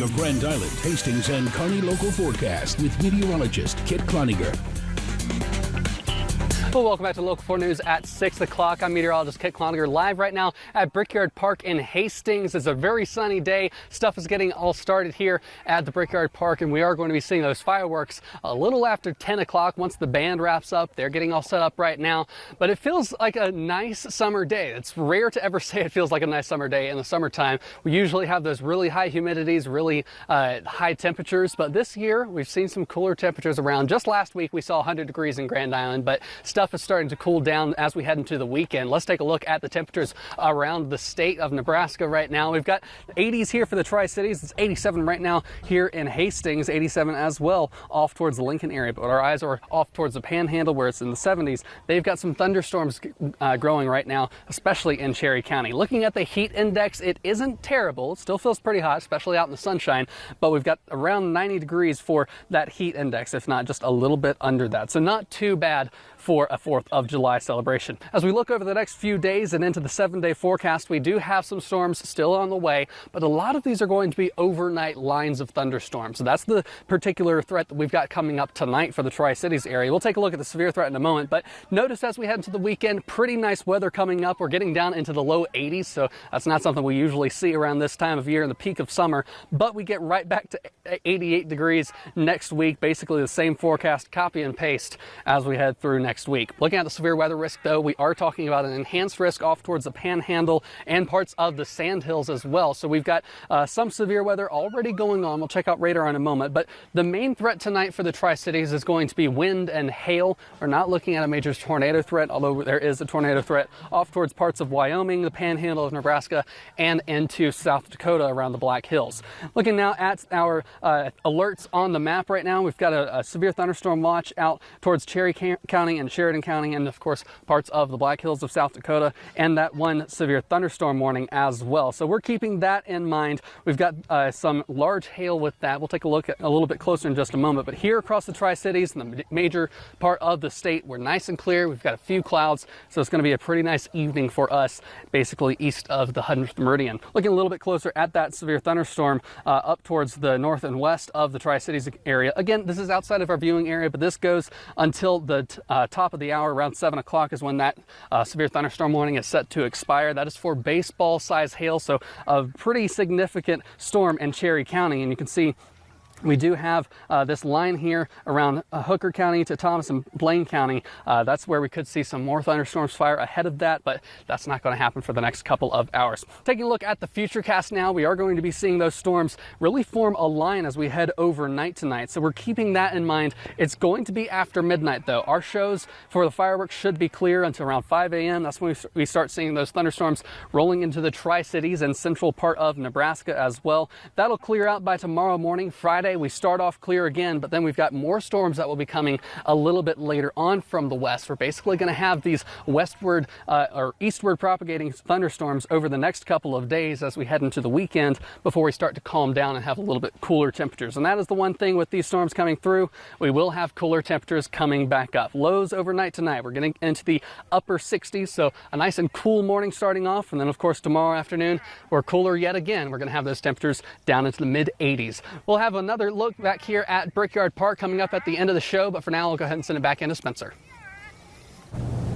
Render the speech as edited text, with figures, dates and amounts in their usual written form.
your Grand Island, Hastings, and Kearney local forecast with meteorologist Kit Cloninger. Well, welcome back to Local 4 News at 6 o'clock. I'm meteorologist Kit Cloninger, live right now at Brickyard Park in Hastings. It's a very sunny day. Stuff is getting all started here at the Brickyard Park, and we are going to be seeing those fireworks a little after 10 o'clock once the band wraps up. They're getting all set up right now, but it feels like a nice summer day. It's rare to ever say it feels like a nice summer day in the summertime. We usually have those really high humidities, really high temperatures, but this year we've seen some cooler temperatures around. Just last week we saw 100 degrees in Grand Island, but stuff is starting to cool down as we head into the weekend. Let's take a look at the temperatures around the state of Nebraska right now. We've got 80s here for the Tri-Cities. It's 87 right now here in Hastings, 87 as well off towards the Lincoln area, but our eyes are off towards the Panhandle where it's in the 70s. They've got some thunderstorms growing right now, especially in Cherry County. Looking at the heat index, it isn't terrible. It still feels pretty hot, especially out in the sunshine, but we've got around 90 degrees for that heat index, if not just a little bit under that. So not too bad for a 4th of July celebration. As we look over the next few days and into the 7-day forecast, we do have some storms still on the way, but a lot of these are going to be overnight lines of thunderstorms. So that's the particular threat that we've got coming up tonight for the Tri-Cities area. We'll take a look at the severe threat in a moment, but notice as we head into the weekend, pretty nice weather coming up. We're getting down into the low 80s, so that's not something we usually see around this time of year in the peak of summer, but we get right back to 88 degrees next week, basically the same forecast, copy and paste as we head through next week. Looking at the severe weather risk, though, we are talking about an enhanced risk off towards the Panhandle and parts of the Sandhills as well. So we've got some severe weather already going on. We'll check out radar in a moment, but the main threat tonight for the Tri-Cities is going to be wind and hail. We're not looking at a major tornado threat, although there is a tornado threat off towards parts of Wyoming, the Panhandle of Nebraska, and into South Dakota around the Black Hills. Looking now at our alerts on the map right now, we've got a severe thunderstorm watch out towards Cherry County and Sheridan County, and of course parts of the Black Hills of South Dakota, and that one severe thunderstorm warning as well. So we're keeping that in mind. We've got some large hail with that. We'll take a look at a little bit closer in just a moment, but here across the Tri-Cities and the major part of the state, we're nice and clear. We've got a few clouds, so it's going to be a pretty nice evening for us, basically east of the 100th meridian. Looking a little bit closer at that severe thunderstorm up towards the north and west of the Tri-Cities area. Again, this is outside of our viewing area, but this goes until the top of the hour. Around 7 o'clock is when that severe thunderstorm warning is set to expire. That is for baseball size hail, so a pretty significant storm in Cherry County, and you can see we do have this line here around Hooker County to Thomas and Blaine County. That's where we could see some more thunderstorms fire ahead of that, but that's not going to happen for the next couple of hours. Taking a look at the futurecast now, we are going to be seeing those storms really form a line as we head overnight tonight. So we're keeping that in mind. It's going to be after midnight though. Our shows for the fireworks should be clear until around 5 a.m. That's when we start seeing those thunderstorms rolling into the Tri-Cities and central part of Nebraska as well. That'll clear out by tomorrow morning, Friday. We start off clear again, but then we've got more storms that will be coming a little bit later on from the west. We're basically going to have these westward or eastward propagating thunderstorms over the next couple of days as we head into the weekend before we start to calm down and have a little bit cooler temperatures. And that is the one thing with these storms coming through. We will have cooler temperatures coming back up. Lows overnight tonight, we're getting into the upper 60s, so a nice and cool morning starting off, and then of course tomorrow afternoon we're cooler yet again. We're going to have those temperatures down into the mid 80s. We'll have another look back here at Brickyard Park coming up at the end of the show, but for now, I'll go ahead and send it back into Spencer.